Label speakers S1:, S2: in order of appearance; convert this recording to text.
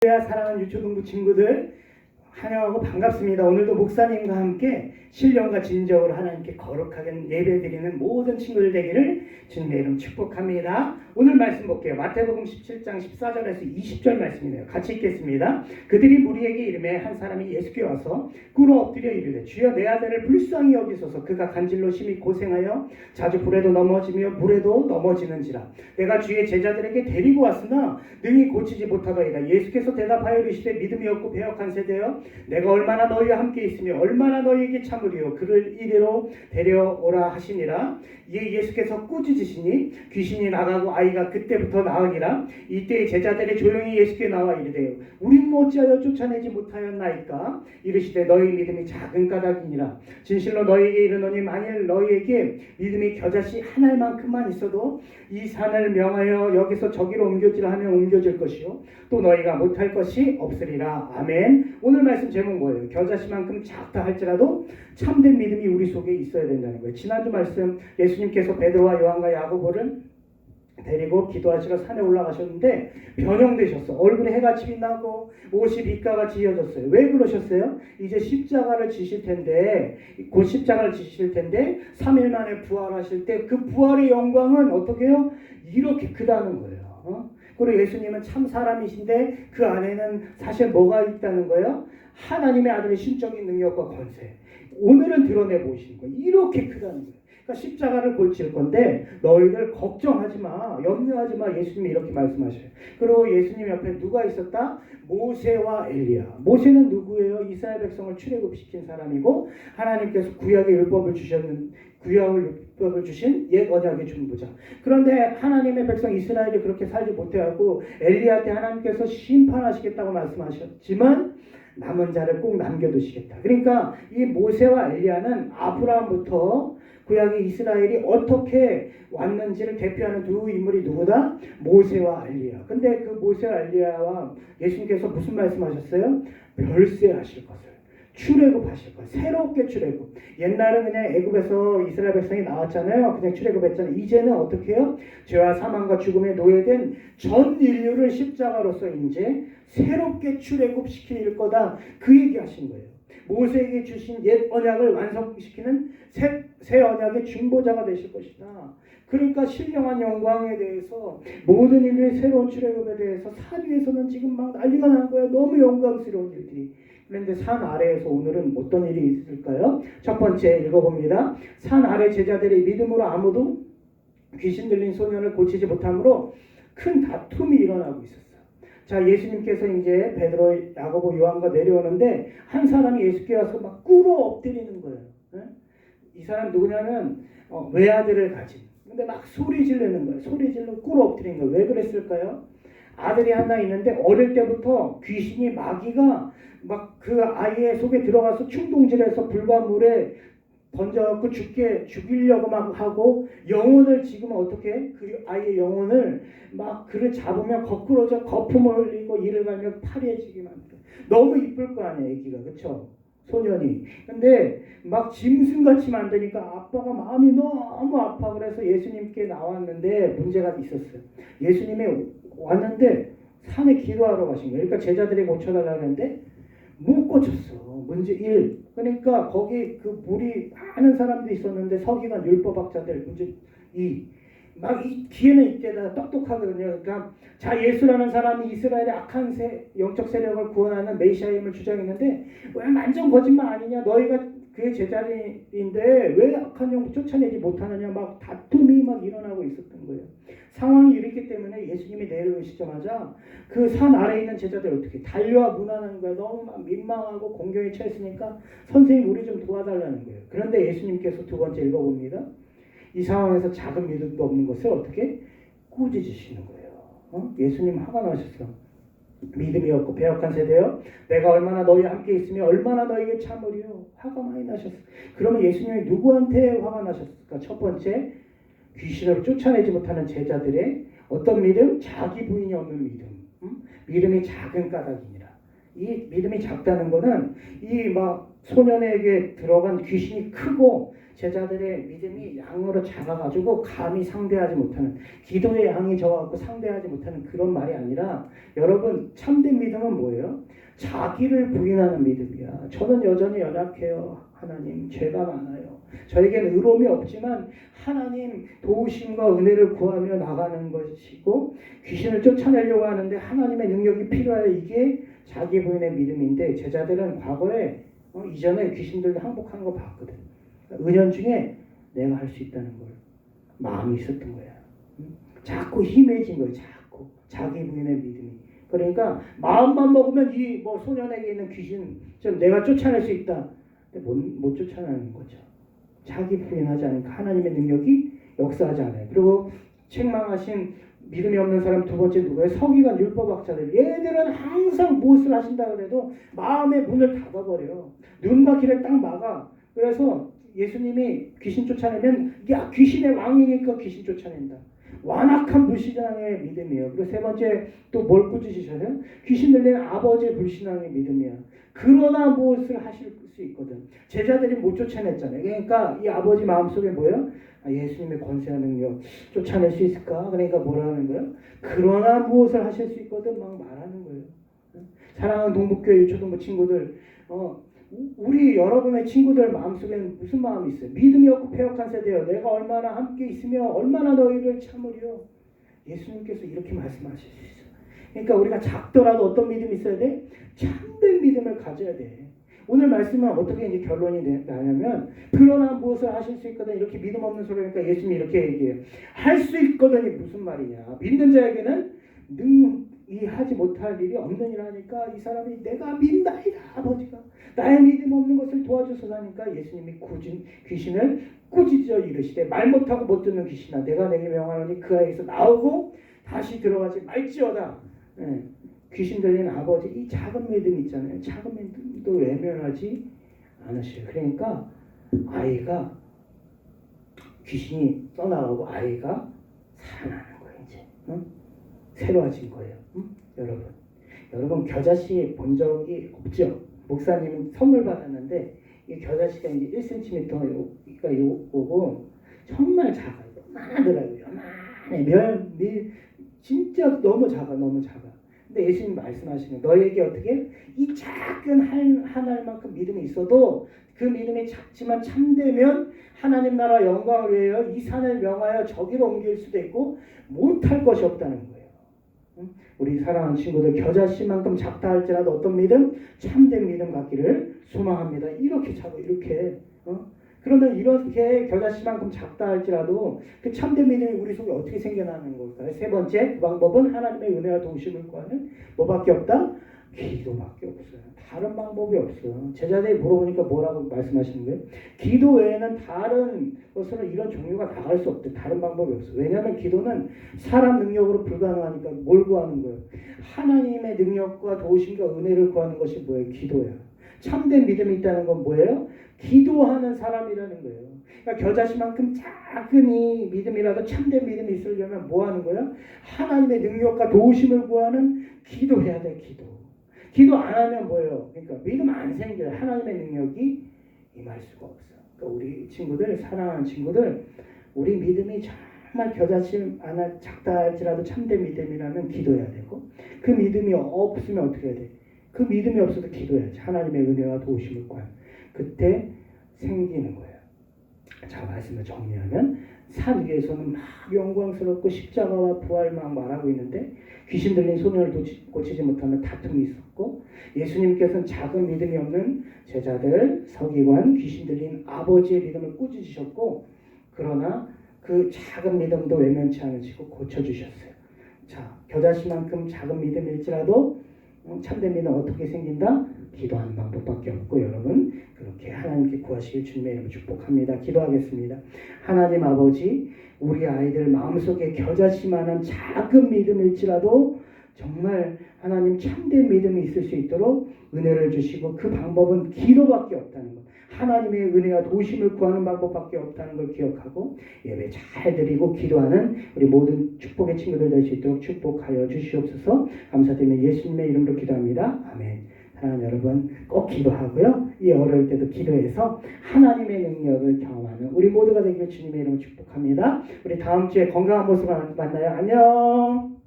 S1: 사랑하는 유초등부 친구들 환영하고 반갑습니다. 오늘도 목사님과 함께 신령과 진정으로 하나님께 거룩하게 예배드리는 모든 친구들 되기를 주님의 이름 축복합니다. 오늘 말씀 볼게요. 마태복음 17장 14절에서 20절 말씀이네요. 같이 읽겠습니다. 그들이 무리에게 이르매 한 사람이 예수께 와서 꿇어 엎드려 이르되 주여 내 아들을 불쌍히 여기소서. 그가 간질로 심히 고생하여 자주 불에도 넘어지며 물에도 넘어지는지라. 내가 주의 제자들에게 데리고 왔으나 능히 고치지 못하더이다. 예수께서 대답하여 이르시되 믿음이 없고 배역한 세대여, 내가 얼마나 너희와 함께 있으며 얼마나 너희에게 참으리요. 그를 이리로 데려오라 하시니라. 이에 예수께서 꾸짖으시니 귀신이 나가고 아이가 그때부터 나으니라. 이때 제자들이 조용히 예수께 나와 이르되 우리는 어찌하여 쫓아내지 못하였나이까. 이르시되 너희 믿음이 작은 까닭이니라. 진실로 너희에게 이르노니 만일 너희에게 믿음이 겨자씨 한 알만큼만 있어도 이 산을 명하여 여기서 저기로 옮겨지라 하면 옮겨질 것이요 또 너희가 못할 것이 없으리라. 아멘. 오늘 말씀 제목 뭐예요? 겨자씨만큼 작다 할지라도 참된 믿음이 우리 속에 있어야 된다는 거예요. 지난주 말씀 예수님께서 베드로와 요한과 야고보를 데리고 기도하시러 산에 올라가셨는데 변형되셨어. 얼굴에 해같이 빛나고 옷이 빛과 지어졌어요. 왜 그러셨어요? 이제 십자가를 지실 텐데, 곧 십자가를 지실 텐데 3일 만에 부활하실 때 그 부활의 영광은 어떻게 해요? 이렇게 크다는 거예요. 그리고 예수님은 참 사람이신데 그 안에는 사실 뭐가 있다는 거예요? 하나님의 아들의 신적인 능력과 권세. 오늘은 드러내 보이시는 거예요. 이렇게 크다는 거예요. 그러니까 십자가를 골칠 건데 너희들 걱정하지 마, 염려하지 마. 예수님이 이렇게 말씀하셔요. 그리고 예수님 옆에 누가 있었다? 모세와 엘리야. 모세는 누구예요? 이스라엘 백성을 출애굽시킨 사람이고 하나님께서 구약의 율법을 주신 옛 언약의 중보자. 그런데 하나님의 백성 이스라엘이 그렇게 살지 못해하고 엘리야한테 하나님께서 심판하시겠다고 말씀하셨지만 남은 자를 꼭 남겨두시겠다. 그러니까 이 모세와 엘리야는 아브라함부터 구약의 이스라엘이 어떻게 왔는지를 대표하는 두 인물이 누구다? 모세와 엘리야. 근데 그 모세와 엘리야와 예수님께서 무슨 말씀하셨어요? 별세하실 것을, 출애굽하실 것, 새롭게 출애굽. 옛날은 그냥 애굽에서 이스라엘 백성이 나왔잖아요. 그냥 출애굽했잖아요. 이제는 어떻게 해요? 죄와 사망과 죽음에 노예된 전 인류를 십자가로서 이제 새롭게 출애굽시킬 거다. 그 얘기하신 거예요. 모세에게 주신 옛 언약을 완성시키는 새 언약의 중보자가 되실 것이다. 그러니까 신령한 영광에 대해서 모든 인류의 새로운 출애굽에 대해서 산 위에서는 지금 막 난리가 난 거예요. 너무 영광스러운 일들이. 그런데 산 아래에서 오늘은 어떤 일이 있을까요? 첫 번째 읽어봅니다. 산 아래 제자들의 믿음으로 아무도 귀신 들린 소년을 고치지 못하므로 큰 다툼이 일어나고 있었어요. 자, 예수님께서 이제 베드로, 야고보, 요한과 내려오는데 한 사람이 예수께 와서 막 꿇어 엎드리는 거예요. 이 사람 누구냐면 외아들을 가진. 근데 막 소리 지르는 거예요. 소리 질러 꿇어 엎드리는 거예요. 왜 그랬을까요? 아들이 하나 있는데 어릴 때부터 귀신이 마귀가 막 그 아이의 속에 들어가서 충동질해서 불과 물에 던져갖고 죽이려고 막 하고 영혼을 지금 어떻게 그 아이의 영혼을 막 그를 잡으면 거꾸로져 거품을 흘리고 이를 갈며 파리해지게 만들어. 너무 이쁠 거 아니에요, 애기가. 그쵸? 소년이. 근데 막 짐승같이 만드니까 아빠가 마음이 너무 아파. 그래서 예수님께 나왔는데 문제가 있었어요. 예수님이 왔는데 산에 기도하러 가신 거예요. 그러니까 제자들이 고쳐달라고 했는데 못 고쳤어. 문제 1. 그러니까 거기 그 무리 많은 사람들이 있었는데 서기관 율법학자들. 문제 2. 막 이 기회는 이때다 똑똑하거든요. 그러니까 자, 예수라는 사람이 이스라엘의 악한 영적 세력을 구원하는 메시아임을 주장했는데 왜 완전 거짓말 아니냐? 너희가 그의 제자리인데 왜 악한 영 쫓아내지 못하느냐? 막 다툼이 막 일어나고 있었던 거예요. 상황이 이렇기 때문에 예수님이 내려오시자마자 그 산 아래에 있는 제자들 어떻게 달려와 문하는 거야. 너무 막 민망하고 공경에 처했으니까 선생님 우리 좀 도와달라는 거예요. 그런데 예수님께서 두 번째 읽어봅니다. 이 상황에서 작은 믿음도 없는 것을 어떻게 꾸짖으시는 거예요. 예수님 화가 나셨어. 믿음이 없고 배역한 세대여, 내가 얼마나 너희와 함께 있으며 얼마나 너희에게 참으리요. 화가 많이 나셨어. 그러면 예수님이 누구한테 화가 나셨을까? 첫 번째, 귀신으로 쫓아내지 못하는 제자들의 어떤 믿음? 자기 부인이 없는 믿음. 믿음이 작은 까닭이니라. 이 믿음이 작다는 거는 이 막 소년에게 들어간 귀신이 크고 제자들의 믿음이 양으로 작아가지고 감히 상대하지 못하는, 기도의 양이 적어갖고 상대하지 못하는 그런 말이 아니라, 여러분 참된 믿음은 뭐예요? 자기를 부인하는 믿음이야. 저는 여전히 연약해요. 하나님, 죄가 많아요. 저에게는 의로움이 없지만 하나님 도우심과 은혜를 구하며 나가는 것이고, 귀신을 쫓아내려고 하는데 하나님의 능력이 필요해요. 이게 자기 부인의 믿음인데, 제자들은 과거에 이전에 귀신들도 항복하는 거 봤거든. 은연중에 내가 할 수 있다는 걸 마음이 있었던 거야. 자꾸 힘해진 거예요. 자꾸 자기 부인의 믿음이. 그러니까 마음만 먹으면 이 소년에게 있는 귀신 좀 내가 쫓아낼 수 있다. 근데 못 쫓아내는 거죠. 자기 부인하지 않으니까 하나님의 능력이 역사하지 않아요. 그리고 책망하신 믿음이 없는 사람 두 번째 누구예요? 서기관 율법학자들. 얘들은 항상 무엇을 하신다 그래도 마음의 문을 닫아버려요. 눈과 귀를 딱 막아. 그래서 예수님이 귀신 쫓아내면 야, 귀신의 왕이니까 귀신 쫓아낸다. 완악한 불신앙의 믿음이에요. 그리고 세 번째 또 뭘 꾸짖으셔요? 귀신 들리는 아버지의 불신앙의 믿음이야. 그러나 무엇을 하실 수 있거든. 제자들이 못 쫓아냈잖아요. 그러니까 이 아버지 마음속에 뭐예요? 예수님의 권세와 능력 쫓아낼 수 있을까? 그러니까 뭐라는 거예요? 그러나 무엇을 하실 수 있거든 막 말하는 거예요. 사랑하는 동북교회 유초동부 친구들, 우리 여러분의 친구들 마음속에는 무슨 마음이 있어요? 믿음이 없고 패역한 세대요. 내가 얼마나 함께 있으며 얼마나 너희를 참으려. 예수님께서 이렇게 말씀하실 수 있어요. 그러니까 우리가 작더라도 어떤 믿음이 있어야 돼? 참된 믿음을 가져야 돼. 오늘 말씀은 어떻게 이제 결론이 나냐면, 그러나 무엇을 하실 수 있거든. 이렇게 믿음 없는 소리니까 예수님이 이렇게 얘기해요. 할 수 있거든이 무슨 말이냐. 믿는 자에게는 능히 하지 못할 일이 없는 일 하니까 이 사람이 내가 믿나이다 아버지가 나의 믿음 없는 것을 도와줘서 하니까 예수님이 귀신을 꾸짖어 이르시되, 말 못하고 못 듣는 귀신아 내가 내게 명하노니 그 아이에서 나오고 다시 들어가지 말지어다. 귀신 들린 아버지, 이 작은 믿음 있잖아요. 작은 믿음도 외면하지 않으셔요. 그러니까 아이가, 귀신이 떠나가고 아이가 살아나는 거예요. 이제 새로워진 거예요. 여러분 겨자씨 본 적이 없죠? 목사님은 선물 받았는데 이 겨자씨가 이제 1cm가 요거고 정말 작아요. 요만하더라고요. 요만해. 진짜 너무 작아. 근데 예수님 말씀하시는, 너에게 어떻게 이 작은 한 알만큼 믿음이 있어도 그 믿음이 작지만 참되면 하나님 나라 영광을 위하여 이 산을 명하여 저기로 옮길 수도 있고 못할 것이 없다는 거예요. 우리 사랑하는 친구들, 겨자씨만큼 작다 할지라도 어떤 믿음? 참된 믿음 갖기를 소망합니다. 이렇게 작고 이렇게. 그러면 이렇게 겨자씨만큼 작다 할지라도 그 참된 믿음이 우리 속에 어떻게 생겨나는 걸까요? 세 번째, 그 방법은 하나님의 은혜와 도우심을 구하는 뭐밖에 없다? 기도밖에 없어요. 다른 방법이 없어요. 제자들이 물어보니까 뭐라고 말씀하시는 거예요? 기도 외에는 다른 것으로 이런 종류가 나갈 수 없대. 다른 방법이 없어요. 왜냐하면 기도는 사람 능력으로 불가능하니까 뭘 구하는 거예요? 하나님의 능력과 도우심과 은혜를 구하는 것이 뭐예요? 기도야. 참된 믿음이 있다는 건 뭐예요? 기도하는 사람이라는 거예요. 그러니까 겨자씨만큼 작은 이 믿음이라도 참된 믿음이 있으려면 뭐 하는 거예요? 하나님의 능력과 도우심을 구하는 기도해야 돼. 기도 안 하면 뭐예요? 그러니까 믿음 안 생겨요. 하나님의 능력이 임할 수가 없어요. 그러니까 우리 친구들, 사랑하는 친구들, 우리 믿음이 정말 겨자씨 하나 작다 할지라도 참된 믿음이라면 기도해야 되고, 그 믿음이 없으면 어떻게 해야 돼? 그 믿음이 없어도 기도해야지. 하나님의 은혜와 도우심을 구하는. 그때 생기는 거예요. 자, 말씀을 정리하면, 산 위에서는 막 영광스럽고 십자가와 부활 막 말하고 있는데 귀신 들린 소년을 고치지 못하면 다툼이 있었고, 예수님께서는 작은 믿음이 없는 제자들, 서기관, 귀신 들린 아버지의 믿음을 꾸짖으셨고, 그러나 그 작은 믿음도 외면치 않으시고 고쳐주셨어요. 자, 겨자씨만큼 작은 믿음일지라도 참된 믿음 어떻게 생긴다? 기도하는 방법밖에 없고, 여러분 그렇게 하나님께 구하시길 주님의 이름으로 축복합니다. 기도하겠습니다. 하나님 아버지, 우리 아이들 마음속에 겨자씨만한 작은 믿음일지라도 정말 하나님 참된 믿음이 있을 수 있도록 은혜를 주시고, 그 방법은 기도밖에 없다는 것, 하나님의 은혜와 도우심을 구하는 방법밖에 없다는 걸 기억하고 예배 잘 드리고 기도하는 우리 모든 축복의 친구들 될 수 있도록 축복하여 주시옵소서. 감사드리며 예수님의 이름으로 기도합니다. 아멘. 사랑하는 여러분 꼭 기도하고요. 이 어려울 때도 기도해서 하나님의 능력을 경험하는 우리 모두가 되기를 주님의 이름으로 축복합니다. 우리 다음 주에 건강한 모습으로 만나요. 안녕.